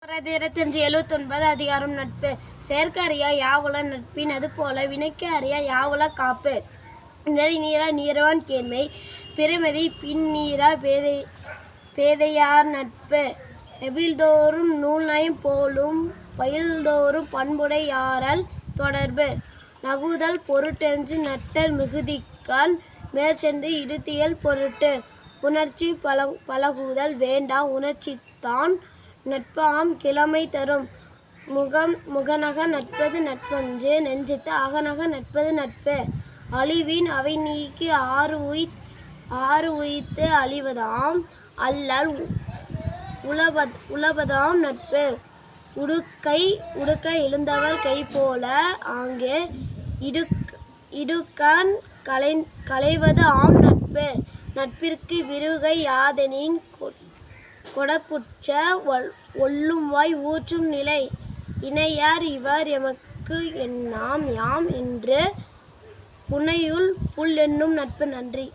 279 அதிகாரம் நட்பு. செயற்கு அறியா யாவுள நட்பின் அதுபோல வினைக்கு அறியா யாவுள காப்பு. நிறை நீரா நீரவான் கேண்மை பிறைமதி பின் நீரா பேதையார் நட்பு. எவில்தோறும் நூல்நயம் போலும் பயில்தோறும் பண்புடை யாரல் தொடர்பு. நகுதல் பொருட்டென்று நட்டல் மிகுதிக்கண் மேற்சென்று இடுதியல் பொருட்டு. புணர்ச்சி பழகுதல் வேண்டா உணர்ச்சித்தான் நட்பாம் கிழமை தரும். முகநக நட்பது நட்பன்று நெஞ்சத்து அகநக நட்பது நட்பு. அழிவின் அவை நீக்கி ஆறு உய்த்து அழிவதாம் அல்லல் உளபதாம் நட்பு. உடுக்க எழுந்தவர் கைபோல ஆங்கே இடுக்கண் களைவது ஆம் நட்பு. நட்பிற்கு விருகை யாதெனின் கொடப்புற்ற ஒல்லும்வாய் ஊற்றும் நிலை. இணையார் இவர் எமக்கு என்னாம் யாம் என்று புனையுள் புல் என்னும் நட்பு. நன்றி.